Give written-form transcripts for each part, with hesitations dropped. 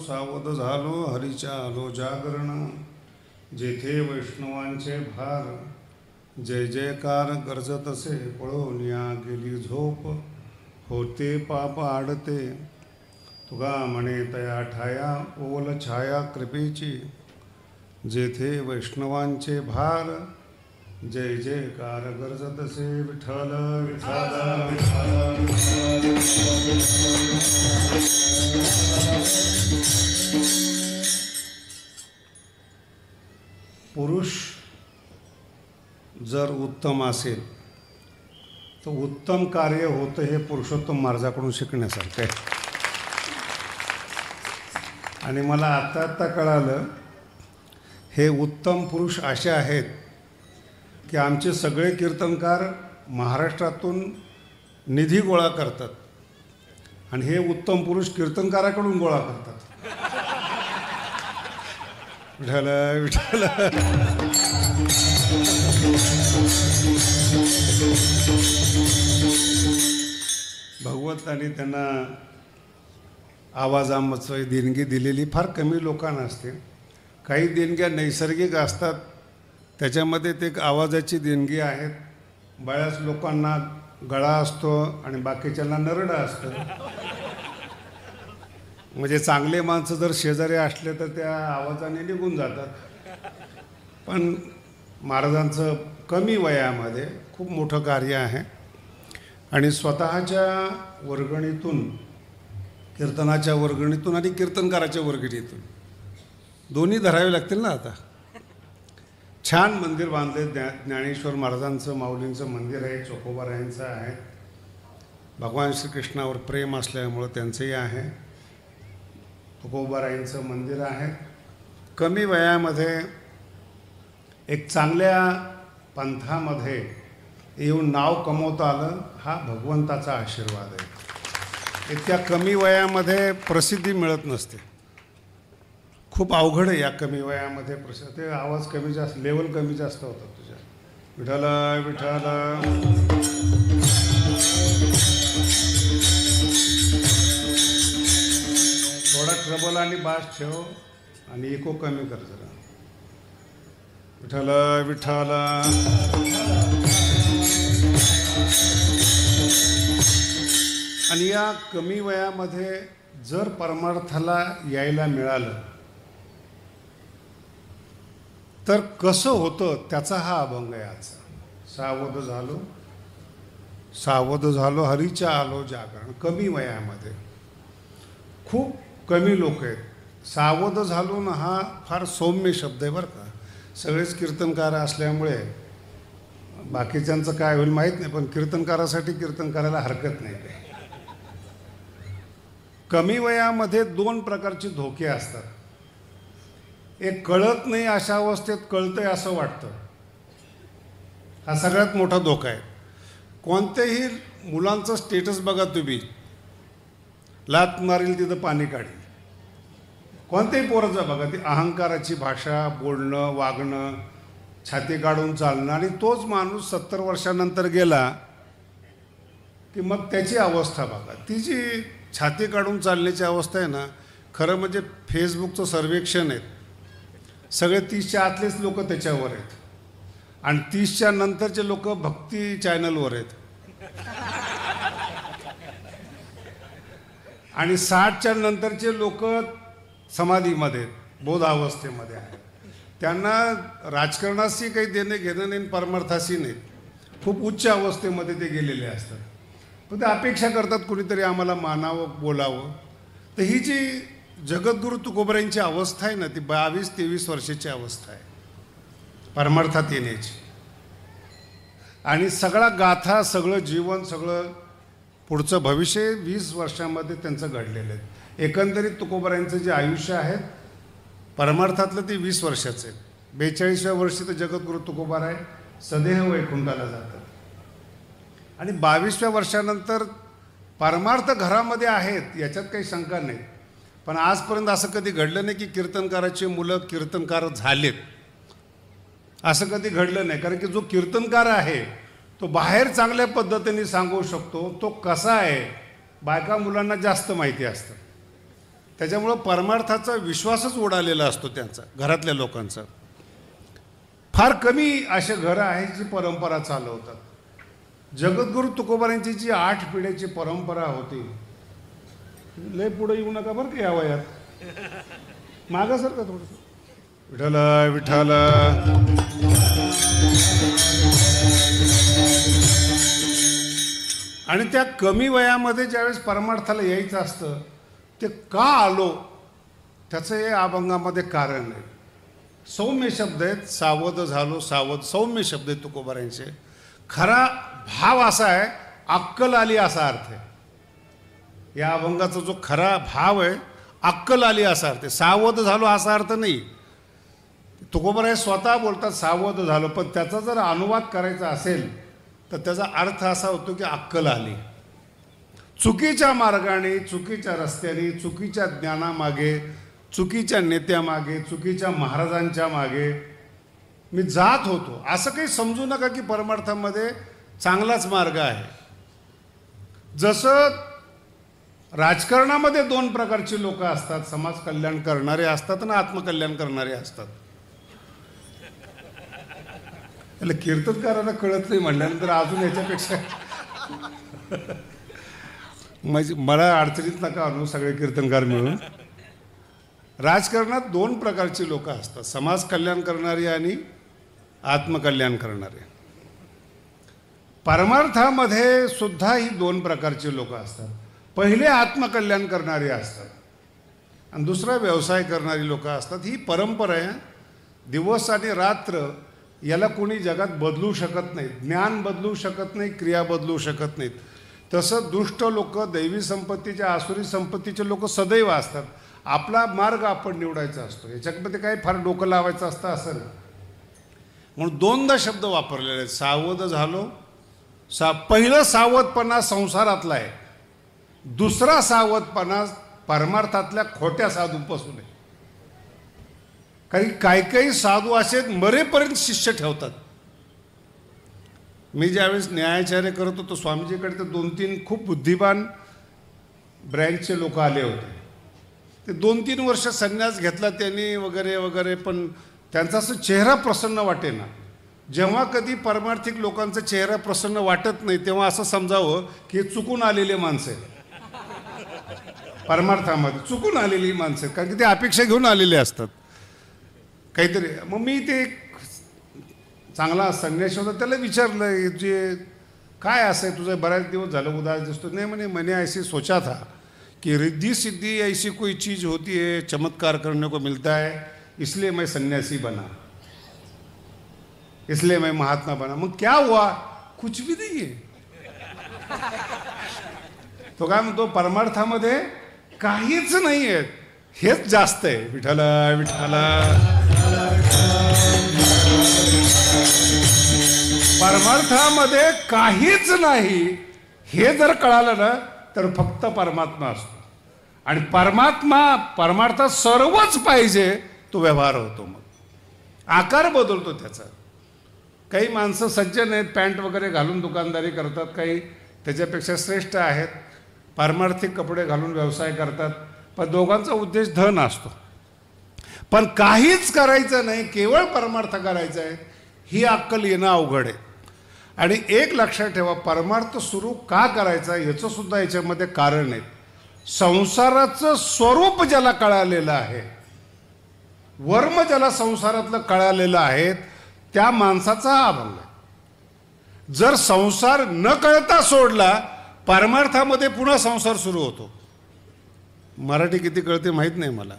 सावध झालो हरीच्या आलो जागरण, जेथे वैष्णवांचे भार, जय जयकार गरजत असे पळून या गेली झोप, होते पाप आडते तुगा म्हणे तया ठाया, ओल छाया कृपेची जेथे वैष्णवांचे भार, जय जयकार गरजत असे विठ्ठल विठ्ठल विठ्ठल। पुरुष जर उत्तम असेल तर उत्तम कार्य होतं हे पुरुषोत्तम महाराजाकडून शिकण्यासारखं आहे। आणि मला आता कळालं हे उत्तम पुरुष असे आहेत की आमचे सगळे कीर्तनकार महाराष्ट्रातून निधी गोळा करतात आणि हे उत्तम पुरुष कीर्तनकाराकडून गोळा करतात। विठ्ठल विठ्ठल। भगवंतांनी त्यांना आवाजाची देणगी दिलेली फार कमी लोकांना असते। काही देणग्या नैसर्गिक असतात, त्याच्यामध्ये ते एक आवाजाची देणगी आहेत। बऱ्याच लोकांना गळा असतो आणि बाकीच्यांना नरडं असतं। म्हणजे चांगले माणसं जर शेजारी असले तर त्या आवाजाने निघून जातात। पण महाराजांचं कमी वयामध्ये खूप मोठं कार्य आहे आणि स्वतःच्या वर्गणीतून, कीर्तनाच्या वर्गणीतून आणि कीर्तनकाराच्या वर्गणीतून दोन्ही धरावे लागतील ना। आता छान मंदिर बांधले, ज्ञानेश्वर महाराजांचं माऊलींचं मंदिर आहे, चोखोबारायांचं आहे। भगवान श्रीकृष्णावर प्रेम असल्यामुळं त्यांचंही आहे। चोखोबारायांचं मंदिर आहे। कमी वयामध्ये एक चांगल्या पंथामध्ये येऊन नाव कमवता आलं, हा भगवंताचा आशीर्वाद आहे। इतक्या कमी वयामध्ये प्रसिद्धी मिळत नसते, खूप अवघड आहे या कमी वयामध्ये प्रसिद्धी। ते आवाज कमी जास्त, लेवल कमी जास्त होतात तुझ्या। विठ्ठल विठ्ठल। थोडा ट्रबल आणि बास ठेव आणि इको कमी कर जरा। विठ्ठल विठ्ठल। आणि या कमी वयामध्ये जर परमार्थाला यायला मिळालं तर कसं होतं त्याचा हा अभंग आहे आजचा। सावध झालो हरीच्या आलो जागरण। कमी वयामध्ये खूप कमी लोक आहेत। सावध झालो ना हा फार सौम्य शब्द आहे बरं का। सगळेच कीर्तनकार असल्यामुळे बाकीच्यांचं काय होईल माहीत नाही, पण कीर्तनकारासाठी कीर्तन करायला हरकत नाही काही। कमी वयामध्ये दोन प्रकारचे धोके असतात। एक कळत नाही अशा अवस्थेत कळतंय असं वाटतं, हा सगळ्यात मोठा धोका आहे। कोणत्याही मुलांचं स्टेटस बघा तुम्ही, लात मारील तिथं पाणी काढेल। कोणत्याही पोराचं बघा, ती अहंकाराची भाषा, बोलणं वागणं, छाती काढून चालणं। आणि तोच माणूस 70 वर्षानंतर गेला की मग त्याची अवस्था बघा। ती जी छाती काढून चालण्याची अवस्था आहे ना, खरं म्हणजे फेसबुकचं सर्वेक्षण आहे, सगळे 30च्या आतलेच लोक त्याच्यावर आहेत आणि 30च्या नंतरचे लोक भक्ती चॅनलवर आहेत आणि 60च्या नंतरचे लोक समाधीमध्ये आहेत, बोधावस्थेमध्ये आहेत। त्यांना राजकारणाशी काही देणे घेणं नाही, परमार्थाशी नाही, खूप उच्च अवस्थेमध्ये ते गेलेले असतात। पण ते अपेक्षा करतात कुणीतरी आम्हाला मानावं बोलावं। तर ही जी जगद्गुरु तुकोबारायांची अवस्था आहे ना, ती 22-23 वर्षाची अवस्था आहे परमार्थात येण्याची। आणि सगळा गाथा, सगळं जीवन, सगळं पुढचं भविष्य 20 वर्षामध्ये त्यांचं घडलेलं आहे। एकंदरीत तुकोबारायांचं जे आयुष्य आहे परमार्थातलं ते 20 वर्षाचं आहे। 42व्या वर्षी तर जगद्गुरु तुकोबाराय सदेह वैकुंठाला जातात आणि 22व्या वर्षानंतर परमार्थ घरामध्ये आहेत याच्यात काही शंका नाही, पण आजपर्यंत असं कधी घडलं नाही की कीर्तनकाराची मुलं कीर्तनकार झालेत, असं कधी घडलं नाही. कारण की जो कीर्तनकार आहे तो बाहेर चांगल्या पद्धतीने सांगू शकतो, तो कसा आहे बायका मुलांना जास्त माहिती असतं. त्याच्यामुळं परमार्थाचा विश्वासच उडालेला असतो त्यांचा, घरातल्या लोकांचा. फार कमी असे घरं आहेत जी परंपरा चालवतात. जगद्गुरू तुकोबारांची जी 8 पिढ्याची परंपरा होती, लय पुढे येऊ नका बरं का या वयात, मागासारखं थोडंसं. विठ्ठल विठ्ठल. आणि त्या कमी वयामध्ये ज्यावेळेस परमार्थाला यायचं असतं ते का आलो त्याचं हे अभंगामध्ये कारण आहे. सौम्य शब्द आहेत, सावध झालो सावध, सौम्य शब्द आहेत तुकोबारांचे. खरा भाव असा आहे, अक्कल आली असा अर्थ आहे. या अभंगाचा जो खरा भाव आहे, अक्कल आली असा अर्थ आहे. सावध झालो असा अर्थ नाही. तुकोबाराय स्वतः बोलतात सावध झालो, पण त्याचा जर अनुवाद करायचा असेल तर त्याचा अर्थ असा होतो की अक्कल आली. चुकीच्या मार्गाने, चुकीच्या रस्त्याने, चुकीच्या ज्ञानामागे, चुकीच्या नेत्यामागे, चुकीच्या महाराजांच्या मागे मी जात होतो. असं काही समजू नका की परमार्थामध्ये चांगलाच मार्ग आहे. जसं राजकारणामध्ये 2 प्रकारची लोक असतात, समाज कल्याण करणारे असतात आणि आत्मकल्याण करणारे असतात. त्याला कीर्तनकाराला कळत नाही म्हटल्यानंतर अजून याच्यापेक्षा म्हणजे मला अडचणीत नका आणू सगळे कीर्तनकार मिळून. राजकारणात 2 प्रकारची लोक असतात, समाज कल्याण करणारी आणि आत्मकल्याण करणारे. परमार्थामध्ये सुद्धा ही 2 प्रकारची लोक असतात. पहिले आत्मकल्याण करणारी असतात आणि दुसरा व्यवसाय करणारी लोक असतात. ही परंपरा आहे. दिवस आणि रात्र याला कोणी जगात बदलू शकत नाही. ज्ञान बदलू शकत नाही, क्रिया बदलू शकत नाहीत. तसं दुष्ट लोक, दैवी संपत्तीचे, आसुरी संपत्तीचे लोक सदैव असतात. आपला मार्ग आपण निवडायचा असतो. याच्यामध्ये काही फार डोकं लावायचं असतं असं नाही. म्हणून 2दा शब्द वापरलेले आहेत. सावध झालो, पहिलं सावधपणा संसारातला आहे, दुसरा सावधपणा परमार्थातल्या खोट्या साधूपासून आहे. काही साधू असे मरेपर्यंत शिष्य ठेवतात. मी ज्यावेळेस न्यायाचार्य करत होतो स्वामीजीकडे, तर 2-3 खूप बुद्धिमान ब्रँचचे लोक आले होते. ते 2-3 वर्ष संन्यास घेतला त्यांनी वगैरे वगैरे, पण त्यांचा असं चेहरा प्रसन्न वाटेना. जेव्हा कधी परमार्थिक लोकांचा चेहरा प्रसन्न वाटत नाही तेव्हा असं समजावं की हे चुकून आलेले माणसं आहेत. परमार्थामध्ये चुकून आलेली माणसं आहेत, कारण की ते अपेक्षा घेऊन आलेले असतात काहीतरी. मग मी ते चांगला संन्यासी होता, त्याला विचारलं जे काय असं आहे तुझं, बऱ्याच दिवस झालं उदास दिसतो. नाही म्हणे, मैंने ऐसी सोचा था कि रिद्धि सिद्धि ऐसी कोई चीज़ होती है, चमत्कार करने को मिलता है, इसलिए मैं सन्यासी बना, इसलिए मैं महात्मा बना. मग क्या हुआ? कुछ भी नहीं है. तो काय म्हणतो, परमार्थामध्ये काहीच नाही आहे, हेच जास्त आहे. विठ्ठल विठ्ठल. परमार्थामध्ये काहीच नाही हे जर कळालं ना तर फक्त परमात्मा असतो. आणि परमार्थात सर्वच पाहिजे, तो व्यवहार होतो. मग आकार बदलतो त्याचा. काही माणसं सज्जन आहेत, पॅन्ट वगैरे घालून दुकानदारी करतात, काही त्याच्यापेक्षा श्रेष्ठ आहेत, पारमार्थिक कपडे घालून व्यवसाय करतात, पण दोघांचा उद्देश धन असतो. पण काहीच करायचं नाही, केवळ परमार्थ करायचा आहे, ही अक्कल येणं अवघड आहे. आणि एक लक्षात ठेवा, परमार्थ सुरू का करायचा याचं सुद्धा याच्यामध्ये कारण आहे. संसाराचं स्वरूप ज्याला कळालेलं आहे, वर्म ज्याला संसारातलं कळालेलं आहे, त्या माणसाचा हा अभंग आहे. जर संसार न कळता सोडला, परमार्थामध्ये पुन्हा संसार सुरू होतो. मराठी किती कळते माहीत नाही मला.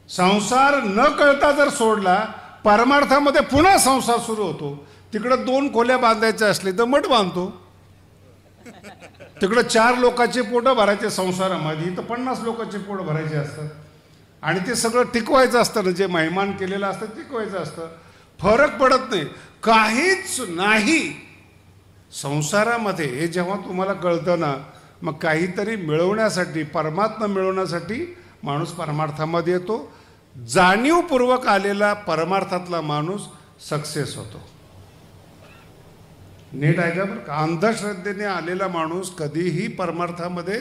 संसार न कळता जर सोडला, परमार्थामध्ये पुन्हा संसार सुरू होतो. तिकडं 2 खोल्या बांधायच्या असले तर मठ बांधतो, तिकडं 4 लोकांचे पोटं भरायचे संसारामध्ये, तर 50 लोकांचे पोट भरायचे असतात. आणि ते सगळं टिकवायचं असतं ना, जे महिमान केलेलं असतं टिकवायचं असतं. फरक पडत नाही, काहीच नाही संसारामध्ये. हे जेव्हा तुम्हाला कळतं ना, मग काहीतरी मिळवण्यासाठी, परमात्मा मिळवण्यासाठी माणूस परमार्थामध्ये येतो. जाणीवपूर्वक आलेला परमार्थातला माणूस सक्सेस होतो. नीट ऐका बरं का, अंधश्रद्धेने आलेला माणूस कधीही परमार्थामध्ये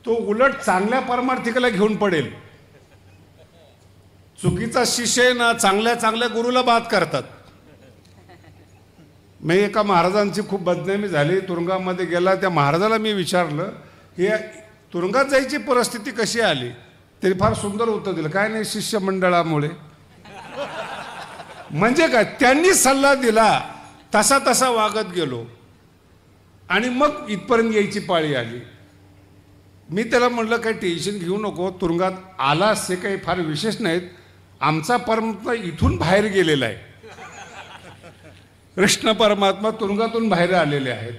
तो उलट चांगल्या परमार्थिकाला घेऊन पडेल. चुकीचा शिष्य आहे ना, चांगल्या चांगल्या गुरुला बाद करतात. मी एका महाराजांची खूप बदनामी झाली, तुरुंगामध्ये गेला. त्या महाराजाला मी विचारलं की तुरुंगात जायची परिस्थिती कशी आली. तरी फार सुंदर उत्तर दिलं, काय नाही शिष्यमंडळामुळे. म्हणजे काय, त्यांनी सल्ला दिला तसा तसा वागत गेलो आणि मग इथपर्यंत यायची पाळी आली. मी त्याला म्हटलं काही टेन्शन घेऊ नको, तुरुंगात आला असे काही फार विशेष नाहीत. आमचा परमात्मा इथून बाहेर गेलेला आहे. कृष्ण परमात्मा तुरुंगातून बाहेर आलेले आहेत.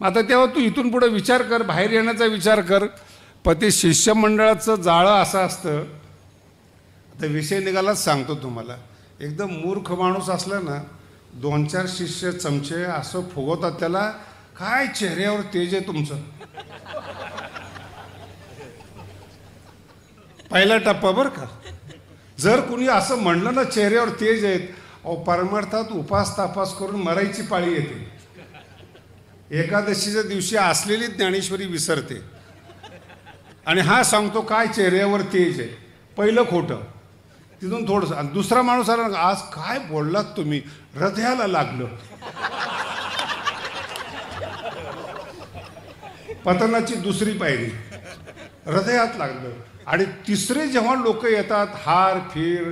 आता तेव्हा तू इथून पुढे विचार कर, बाहेर येण्याचा विचार कर. पण ते शिष्यमंडळाचं जाळं असं असतं. आता विषय निघालाच सांगतो तुम्हाला. एकदम मूर्ख माणूस असला ना, 2-4 शिष्य चमचे असं फुगवतात त्याला, काय चेहऱ्यावर तेज आहे तुमचं. पहिला टप्पा बरं का. जर कुणी असं म्हणलं ना चेहऱ्यावर तेज आहेत, अहो परमार्थात उपास तापास करून मरायची पाळी येते. एकादशीच्या दिवशी असलेली ज्ञानेश्वरी विसरते आणि हा सांगतो काय चेहऱ्यावर तेज आहे. पहिलं खोटं. तिथून थोडंसं. आणि दुसरा माणूस आला, आज काय बोललात तुम्ही, हृदयाला लागलं. पतनाची दुसरी पायरी, हृदयात लागलं. आणि तिसरे जेव्हा लोक येतात, हार फिर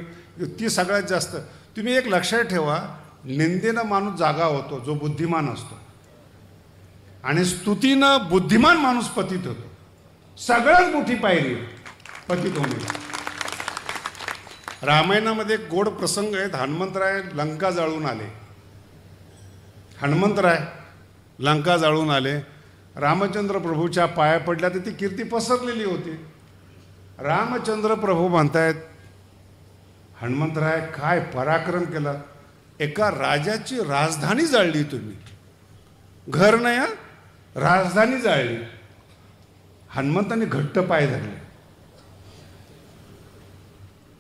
ती सगळ्यात जास्त. तुम्ही एक लक्षात ठेवा, निंदेनं माणूस जागा होतो जो बुद्धिमान असतो, आणि स्तुतीनं बुद्धिमान माणूस पतित होतो. सगळ्यात मोठी पायरी पतित होणे. रामायणामध्ये एक गोड प्रसंग आहे. हनुमंतराय लंका जाळून आले. हनुमंतराय लंका जाळून आले. रामचंद्र प्रभूच्या पाया पडल्या तर ती कीर्ती पसरलेली होती. रामचंद्र प्रभू म्हणतायत, हनुमंतराय काय पराक्रम केला, एका राजाची राजधानी जाळली तुम्ही. घर नाही, राजधानी जाळली. हनुमंतांनी घट्ट पाय धरले.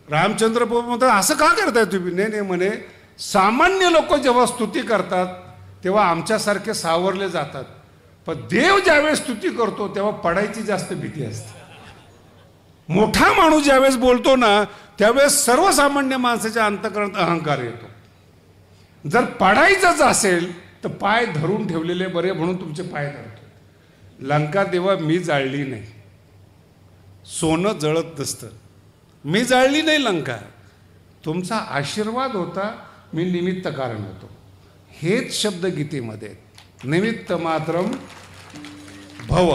रामचंद्र प्रभू म्हणतात, असं का करताय तुम्ही. नाही म्हणे, सामान्य लोक जेव्हा स्तुती करतात तेव्हा आमच्यासारखे सावरले जातात, पण देव ज्यावेळेस स्तुती करतो तेव्हा पडायची जास्त भीती असते. मोठा माणूस ज्यावेळेस बोलतो ना, त्यावेळेस सर्वसामान्य माणसाच्या अंतःकरणात अहंकार येतो. जर पडायचंच असेल तर पाय धरून ठेवलेले बरे म्हणून तुमचे पाय धरतो. लंका तेव्हा मी जाळली नाही. सोनं जळत नसतं. मी जाळली नाही लंका, तुमचा आशीर्वाद होता, मी निमित्त कारण होतो. हेच शब्द गीतेमध्ये. निमित्त मात्रम भव.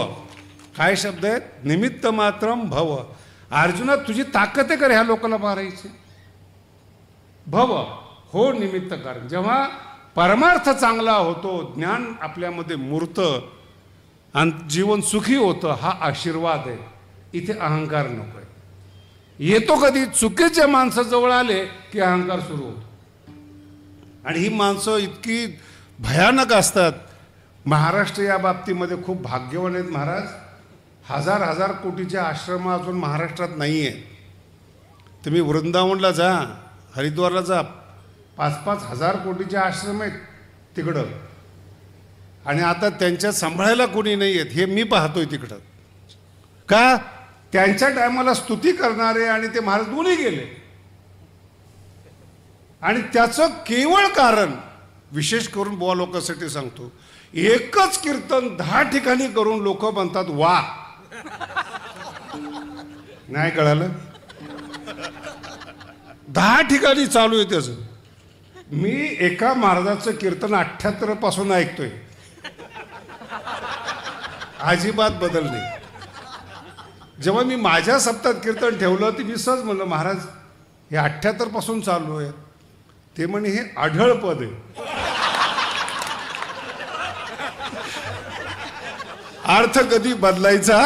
काय शब्द आहेत? निमित्त मात्रम भव. अर्जुना तुझी ताकद आहे का ह्या लोकांना मारायची. भव हो निमित्त कारण. जेव्हा परमार्थ चांगला होतो, ज्ञान आपल्यामध्ये मूर्त आणि जीवन सुखी होतं, हा आशीर्वाद आहे. इथे अहंकार नको आहे. येतो कधी चुकीच्या माणसाजवळ आले की अहंकार सुरू होतो. आणि ही माणसं इतकी भयानक असतात. महाराष्ट्र या बाबतीमध्ये खूप भाग्यवान आहेत महाराज. 1000 कोटीचे आश्रम अजून महाराष्ट्रात नाही आहे. तुम्ही वृंदावनला जा, हरिद्वारला जा, 5-5 हजार कोटीचे आश्रम आहेत तिकडं. आणि आता त्यांच्यात सांभाळायला कोणी नाही आहेत. हे मी पाहतोय तिकडं. का? त्यांच्या टायमाला स्तुती करणारे आणि ते महाराज दोन्ही गेले. आणि त्याचं केवळ कारण, विशेष करून बुवा लोकांसाठी सांगतो, एकच कीर्तन 10 ठिकाणी करून लोक म्हणतात वा. नाही कळालं? 10 ठिकाणी चालू आहे त्याचं. मी एका महाराजाचं कीर्तन 78 पासून ऐकतोय. अजिबात बदल नाही. जेव्हा मी माझ्या सप्ताहात कीर्तन ठेवलं तर मी सहज म्हणलं, महाराज हे 78 पासून चालू आहे. ते म्हणे हे आढळ पद आहे. अर्थ कधी बदलायचा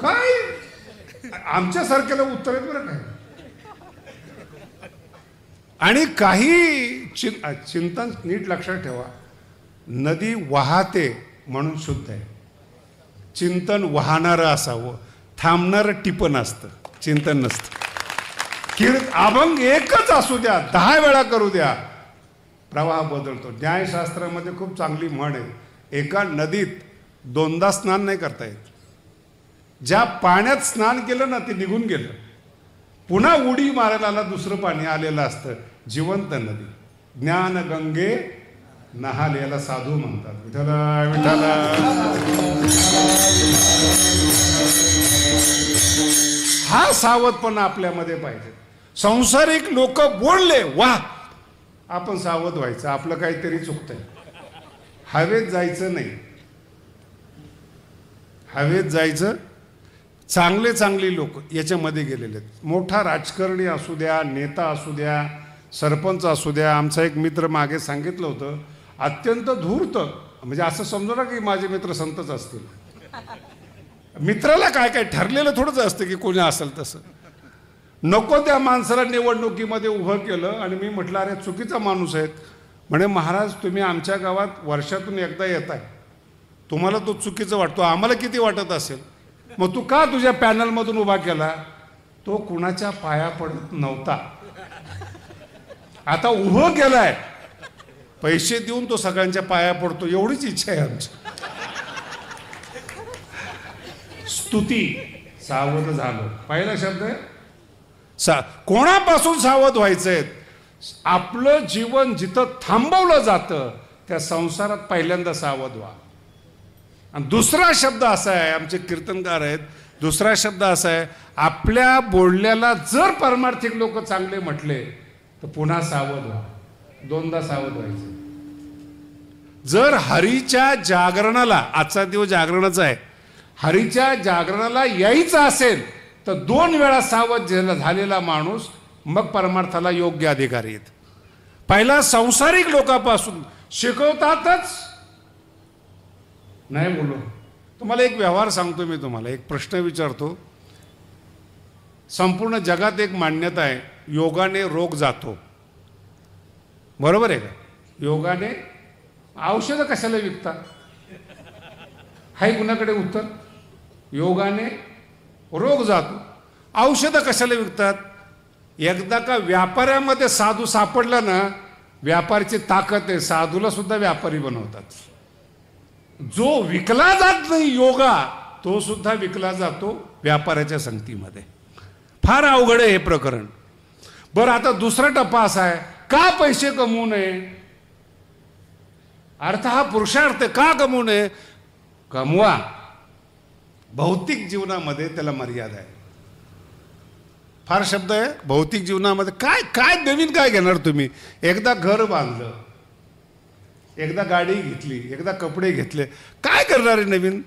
काय? आमच्यासारख्याला उत्तर आहे बरं काय. आणि काही चिंतन नीट लक्षात ठेवा. नदी वाहते म्हणून शुद्ध आहे. चिंतन वाहणारं असावं, थांबणारं टिपण असतं, चिंतन नसतं. अभंग एकच असू द्या, 10 वेळा करू द्या, प्रवाह बदलतो. न्यायशास्त्रामध्ये खूप चांगली म्हण आहे, एका नदीत 2दा स्नान नाही करता येत. ज्या पाण्यात स्नान केलं ना ते निघून गेलं, पुन्हा उडी मारायला दुसरं पाणी आलेलं असतं. जिवंत नदी, ज्ञान गंगे नहाले, याला साधू म्हणतात. विठ्ठला विठ्ठला. हा सावधपणा आपल्यामध्ये पाहिजे. संसारिक लोक बोलले वा, आपण सावध व्हायचं, आपलं काहीतरी चुकतंय. हवेत जायचं नाही, हवेत जायचं. चांगले लोक याच्यामध्ये गेलेले आहेत. मोठा राजकारणी असू द्या, नेता असू द्या, सरपंच असू द्या. आमचा एक मित्र मागे सांगितलं होतं, अत्यंत धूर्त, म्हणजे असं समजू ना की माझे मित्र संतच असतील. मित्राला काय काय ठरलेलं थोडंच असतं की कोणी असेल तसं. नको त्या माणसाला निवडणुकीमध्ये उभं केलं आणि मी म्हटलं अरे चुकीचा माणूस आहे. म्हणे महाराज तुम्ही आमच्या गावात वर्षातून एकदा येत आहे, तुम्हाला तो चुकीचं वाटतो, आम्हाला किती वाटत असेल, मग तू का तुझ्या पॅनलमधून उभा केला? तो कुणाच्या पाया पडत नव्हता, आता उभं केलाय, पैसे देऊन तो सगळ्यांच्या पाया पडतो, एवढीच इच्छा आहे आमची. स्तुती, सावध झालो, पहिला शब्द आहे. कोणापासून सावध व्हायचंय? आपलं जीवन जिथं थांबवलं जातं त्या संसारात पहिल्यांदा सावध व्हा. आणि दुसरा शब्द असा आहे, आमचे कीर्तनकार आहेत, दुसरा शब्द असा आहे, आपल्या बोलण्याला जर परमार्थिक लोक चांगले म्हटले तर पुन्हा सावध व्हा, 2दा सावध व्हायचं. जर हरीच्या जागरणाला, आजचा दिवस जागरणाचा आहे, हरीच्या जागरणाला यायचं असेल तर 2 वेळा सावध झालेला माणूस मग परमार्थाला योग्य अधिकारी आहेत. पहिला संसारिक लोकांपासून शिकवतातच नाही बोलू. तुम्हाला एक व्यवहार सांगतो मी, तुम्हाला एक प्रश्न विचारतो. संपूर्ण जगात एक मान्यता आहे, योगाने रोग जातो, बरोबर आहे का? योगाने औषधं कशाला विकतात? हाय कुणाकडे उत्तर? योगाने रोग जातो, औषधं कशाला विकतात? एकदा का व्यापाऱ्यामध्ये साधू सापडला ना, व्यापारीची ताकद आहे, साधूला सुद्धा व्यापारी बनवतात. जो विकला जात नाही योगा, तो सुद्धा विकला जातो व्यापाऱ्याच्या संगतीमध्ये. फार अवघड आहे हे प्रकरण. बरं, आता दुसरा टप्पा असा आहे, का पैसे कमवू नये? अर्थ हा पुरुषार्थ, का कमवू नये? कमवा, भौतिक जीवनामध्ये त्याला मर्यादा आहे. फार शब्द आहे भौतिक जीवनामध्ये. काय काय नवीन काय घेणार तुम्ही? एकदा घर बांधलं, एकदा गाडी घेतली, एकदा कपडे घेतले, काय करणार आहे नवीन?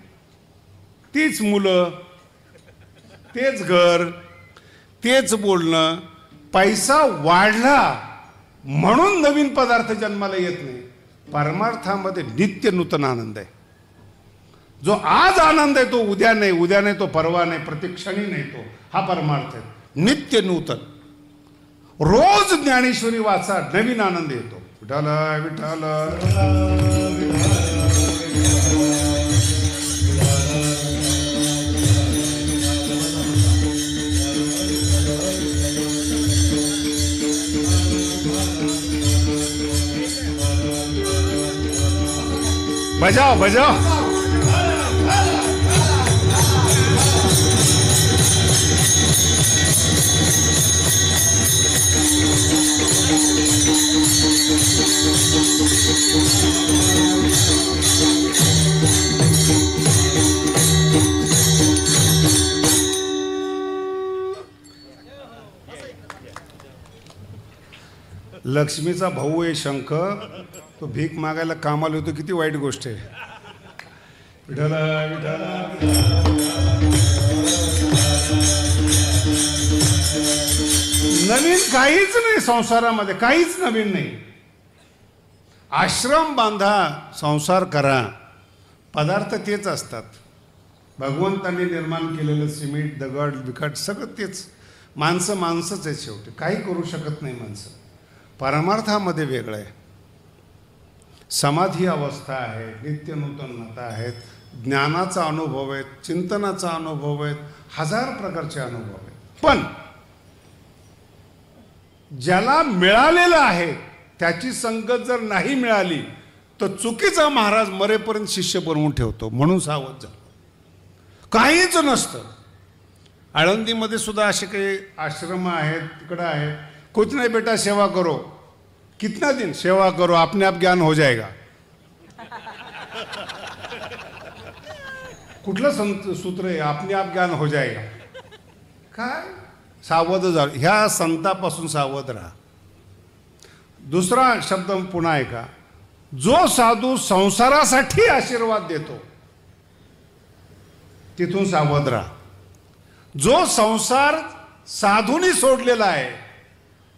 तीच मुलं, तेच घर, तेच बोलणं. पैसा वाढला म्हणून नवीन पदार्थ जन्माला येत नाही. परमार्थामध्ये नित्य नूतन आनंद आहे. जो आज आनंद आहे तो उद्या नाही, उद्या नाही तो परवा नाही, प्रतिक्षणी नाही तो. हा परमार्थ आहे, नित्य नूतन. रोज ज्ञानेश्वरी वाचा, नवीन आनंद येतो. विठ्ठल विठ्ठल. बजाओ बजाओ. लक्ष्मीचा भाऊ आहे शंख, तो भीक मागायला कामाला होतो, किती वाईट गोष्ट आहे. विठ्ठल विठ्ठल. नवीन काहीच नाही संसारामध्ये, काहीच नवीन नाही. आश्रम बांधा, संसार करा, पदार्थ तेच असतात. भगवंतांनी निर्माण केलेलं सिमेंट, दगड बिकट सगळं तेच. माणसं माणसंच आहे शेवटी, काही करू शकत नाही माणसं. परमार्थामध्ये वेगळं आहे. समाधी अवस्था आहे, नित्य नूतनता आहेत, ज्ञानाचा अनुभव आहे, चिंतनाचा अनुभव आहे, हजार प्रकारचे अनुभव आहेत. पण ज्याला मिळालेलं आहे त्याची संगत जर नाही मिळाली तर चुकीचा महाराज मरेपर्यंत शिष्य बनवून ठेवतो. म्हणून सावध झालो. काहीच नसतं. आळंदीमध्ये सुद्धा असे काही आश्रम आहेत, तिकडं आहेत. कुछ नाही बेटा, सेवा करो. कितना दिन सेवा करो, अपने आप ज्ञान हो जाएगा. कुठलं सूत्र आहे, अपने आप ज्ञान हो जाएगा? काय सावध जा, ह्या संतापासून सावध राहा. दुसरा शब्द पुन्हा ऐका. जो साधू संसारासाठी आशीर्वाद देतो तिथून सावध राहा. जो संसार साधूनी सोडलेला आहे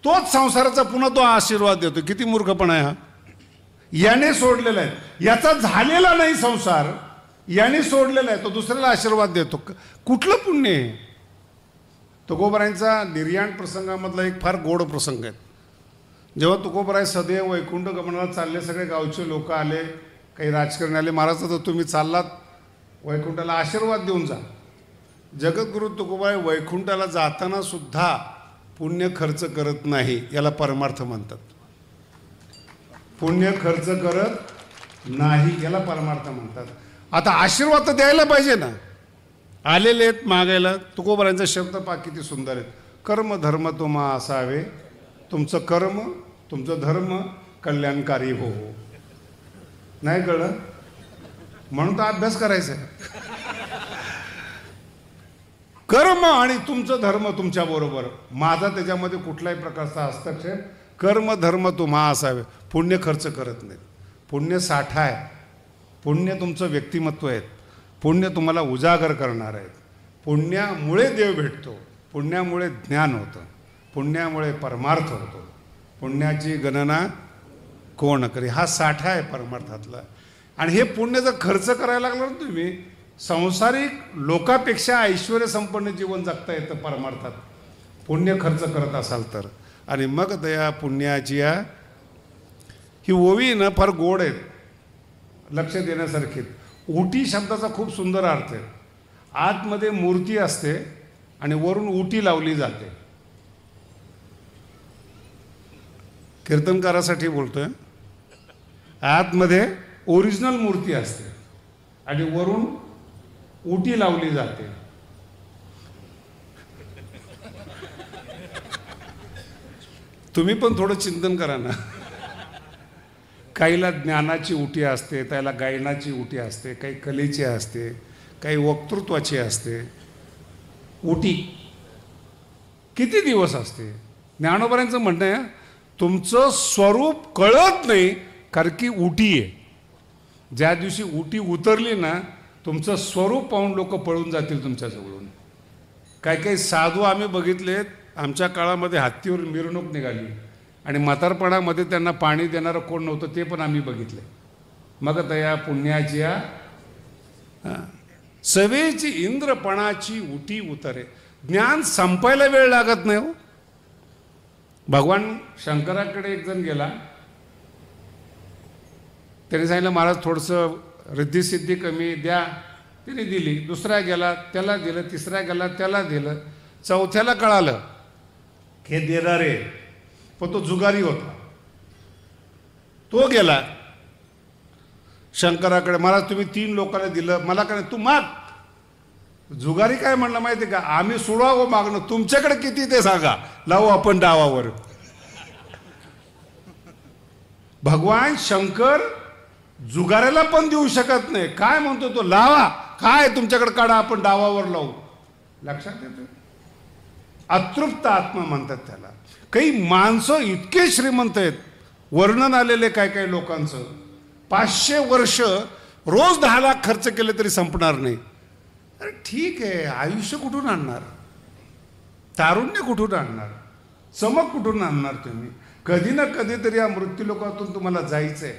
तोच संसाराचा पुन्हा तो आशीर्वाद देतो. किती मूर्खपणा आहे हा. याने सोडलेला आहे, याचा झालेला नाही संसार, याने सोडलेला आहे, तो दुसऱ्याला आशीर्वाद देतो. कुठलं पुण्य आहे? तुकोबारायांचा निर्याण प्रसंगामधला एक फार गोड प्रसंग आहे. जेव्हा तुकोबाराय सदैव वैकुंठ गमनाला चालले, सगळे गावचे लोक आले, काही राजकारणी आले. महाराज तर तुम्ही चाललात वैकुंठाला, आशीर्वाद देऊन जा. जगद्गुरु तुकोबाराय वैकुंठाला जाताना सुद्धा पुण्य खर्च करत नाही. याला परमार्थ म्हणतात. पुण्य खर्च करत नाही याला परमार्थ म्हणतात. आता आशीर्वाद तर द्यायला पाहिजे ना. आलेले आहेत मागायला. तुकोबारायांचा शब्द पा किती सुंदर आहेत. कर्म धर्म तुम्हा असावे, तुमचं कर्म तुमचं धर्म कल्याणकारी हो. नाही कळलं म्हणून तर अभ्यास करायचा आहे. कर्म आणि तुमचं धर्म तुमच्या बरोबर, माझा त्याच्यामध्ये कुठल्याही प्रकारचा हस्तक्षेप. कर्म धर्म तुम्हा असावे. पुण्य खर्च करत नाहीत. पुण्य साठा आहे. पुण्य तुमचं व्यक्तिमत्व आहे. पुण्य तुम्हाला उजागर करणार आहेत. पुण्यामुळे देव भेटतो, पुण्यामुळे ज्ञान होतं, पुण्यामुळे परमार्थ होतो. पुण्याची गणना कोण करे, हा साठा आहे परमार्थातला. आणि हे पुण्य जर खर्च करायला लागलं ना तुम्ही, सांसारिक लोकापेक्षा ऐश्वर्य संपन्न जीवन जगता येतं परमार्थात, पुण्य खर्च करत असाल तर. आणि मग दया पुण्याची ही ओवी ना फार गोड आहेत, लक्ष देण्यासारखी. उटी शब्दाचा खूप सुंदर अर्थ आहे. आतमध्ये मूर्ती असते आणि वरून उटी लावली जाते. कीर्तनकारासाठी बोलतोय. आतमध्ये ओरिजिनल मूर्ती असते आणि वरून उटी लावली जाते. तुम्ही पण थोडं चिंतन करा ना. काहीला ज्ञानाची उटी असते, त्याला गायनाची उटी असते, काही कलेची असते, काही वक्तृत्वाची असते. उटी किती दिवस असते? ज्ञानोबारांचं म्हणणं आहे तुमचं स्वरूप कळत नाही कारण की उटी आहे. ज्या दिवशी उटी उतरली ना तुमचं स्वरूप पाहून लोक पळून जातील तुमच्याजवळून. काही काही साधू आम्ही बघितलेत, आमच्या काळामध्ये हत्तीवर मिरवणूक निघाली आणि म्हातारपणामध्ये त्यांना पाणी देणारं कोण नव्हतं ते पण आम्ही बघितले. मग तया पुण्याची सवेची इंद्रपणाची उटी उतरे. ज्ञान संपायला वेळ लागत नाही हो. भगवान शंकराकडे एक जण गेला, त्याने सांगितलं महाराज थोडंसं रिद्धिसिद्धी कमी द्या. त्याने दिली. दुसरा गेला त्याला दिलं, तिसरा गेला त्याला दिलं, चौथ्याला कळालं हे देणार आहे, पण तो जुगारी होता. तो गेला शंकराकडे, महाराज तुम्ही 3 लोकांना दिलं, मला काय तू माग. जुगारी काय म्हणलं माहिती का, आम्ही सोडावं मागणं, तुमच्याकडे किती ते सांगा, लावू आपण डावावर. भगवान शंकर जुगाऱ्याला पण देऊ शकत नाही. काय म्हणतो तो, लावा, काय तुमच्याकडे काढा आपण डावावर लावू. लक्षात येतं. अतृप्त आत्मा म्हणतात त्याला. काही माणसं इतके श्रीमंत आहेत, वर्णन आलेले काय काय लोकांचं, 500 वर्ष रोज 10 लाख खर्च केले तरी संपणार नाही. अरे ठीक आहे, आयुष्य कुठून आणणार, तारुण्य कुठून आणणार, चमक कुठून आणणार तुम्ही. कधी ना कधीतरी या मृत्यूलोकातून तुम्हाला जायचंय.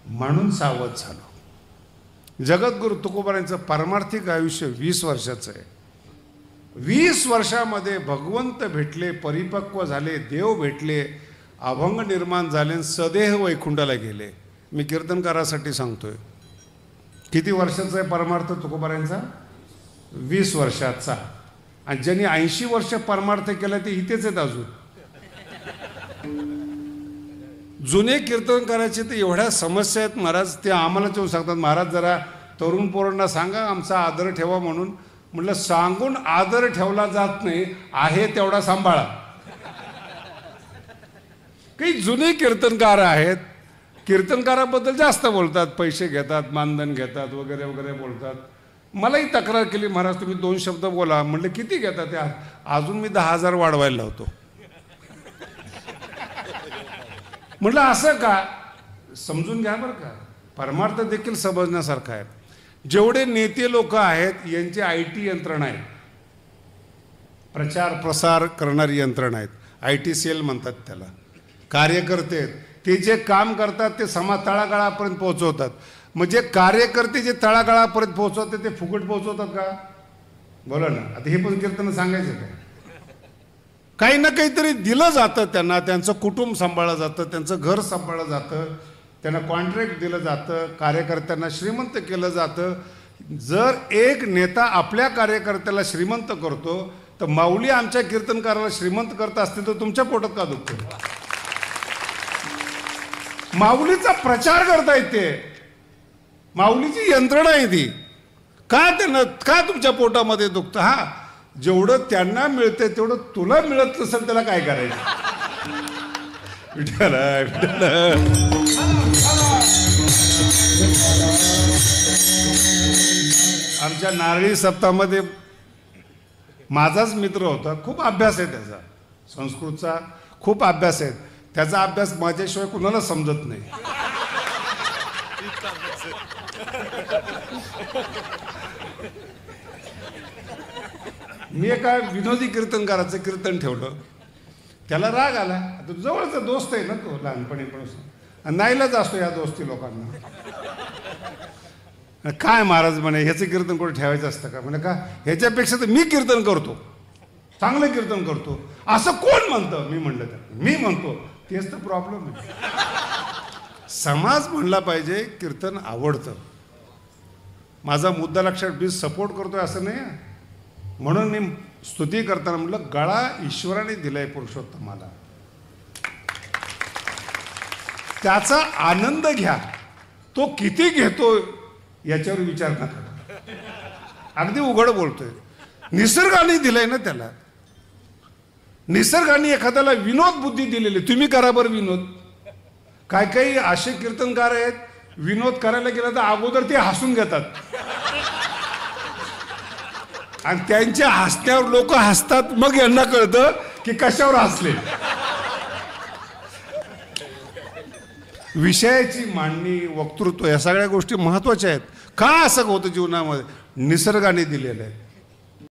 म्हणून सावध झालो. जगद्गुरु तुकोबारायांचं पारमार्थिक आयुष्य 20 वर्षाचं आहे. 20 वर्षामध्ये भगवंत भेटले, परिपक्व झाले, देव भेटले, अभंग निर्माण झाले, सदेह वैकुंठाला गेले. मी कीर्तनकारासाठी सांगतोय. किती वर्षाचा आहे परमार्थ तुकोबारायांचा? 20 वर्षाचा. आणि ज्यांनी 80 वर्ष परमार्थ केला ते इथेच आहेत अजून. जुने कीर्तनकाराचे तर एवढ्या समस्या आहेत महाराज, ते आम्हाला येऊन सांगतात, महाराज जरा तरुण पोरांना सांगा आमचा आदर ठेवा म्हणून. म्हटलं सांगून आदर ठेवला जात नाही, आहे तेवढा सांभाळा. काही जुने कीर्तनकार आहेत, कीर्तनकाराबद्दल जास्त बोलतात, पैसे घेतात, मानधन घेतात वगैरे वगैरे बोलतात. मलाही तक्रार केली, महाराज तुम्ही 2 शब्द बोला. म्हटलं किती घेतात? त्या अजून मी 10,000 वाढवायला लावतो. म्हटलं असं का? समजून घ्या बरं का, परमार्थ देखील समजण्यासारखा आहे. जेवढे नेते लोक आहेत यांची IT यंत्रणा आहे, प्रचार प्रसार करणारी यंत्रणा आहेत, IT सेल म्हणतात त्याला. कार्यकर्ते आहेत, ते जे काम करतात ते समाज तळागाळापर्यंत पोहोचवतात. म्हणजे कार्यकर्ते जे तळागाळापर्यंत पोहोचवतात ते फुकट पोहोचवतात का? बोला ना. आता हे पण कीर्तन सांगायचं काय? काही ना काहीतरी दिलं जातं त्यांना, त्यांचं कुटुंब सांभाळलं जातं, त्यांचं घर सांभाळलं जातं, त्यांना कॉन्ट्रॅक्ट दिलं जातं, कार्यकर्त्यांना श्रीमंत केलं जातं. जर एक नेता आपल्या कार्यकर्त्याला श्रीमंत करतो तर माऊली आमच्या कीर्तनकाराला श्रीमंत करत असतील तर तुमच्या पोटात का दुखतो? माऊलीचा प्रचार करता येते, माऊलीची यंत्रणा आहे ती. का त्यांना, का तुमच्या पोटामध्ये दुखतं? हा, जेवढं त्यांना मिळतंय तेवढं तुला मिळत नसेल त्याला काय करायचं? विठ्ठल विठ्ठल. आमच्या नारळी सप्ताहामध्ये माझाच मित्र होता, खूप अभ्यास आहे त्याचा, संस्कृतचा खूप अभ्यास आहे. त्याचा अभ्यास माझ्याशिवाय कुणाला समजत नाही. मी एका विनोदी कीर्तनकाराचं कीर्तन ठेवलं, त्याला राग आला. आता जवळचा दोस्त आहे ना तो, लहानपणीपासून नाईलाज असतो या दोस्ती लोकांना. काय महाराज म्हणे ह्याचं कीर्तन कुठे ठेवायचं असतं का? म्हणे का ह्याच्यापेक्षा तर मी कीर्तन करतो, चांगलं कीर्तन करतो. असं कोण म्हणतं? मी म्हणलं तर मी म्हणतो. तेच तर प्रॉब्लेम आहे. समाज म्हणला पाहिजे कीर्तन आवडतं. माझा मुद्दा लक्षात, मी सपोर्ट करतोय असं नाही. म्हणून मी स्तुती करताना म्हटलं गळा ईश्वराने दिलाय पुरुषोत्तमाला, त्याचा आनंद घ्या. तो किती घेतो याच्यावर विचार नका. अगदी उघड बोलतोय. निसर्गाने दिलंय ना त्याला. निसर्गाने एखाद्याला विनोद बुद्धी दिलेली, तुम्ही करा बरं विनोद. काही काही असे कीर्तनकार आहेत, विनोद करायला गेला तर अगोदर ते हसून घेतात आणि त्यांच्या हसण्यावर लोक हसतात, मग यांना कळतं की कशावर हसले. विषयाची मांडणी, वक्तृत्व या सगळ्या गोष्टी महत्वाच्या आहेत. का असं होतं जीवनामध्ये? निसर्गाने दिलेलं आहे.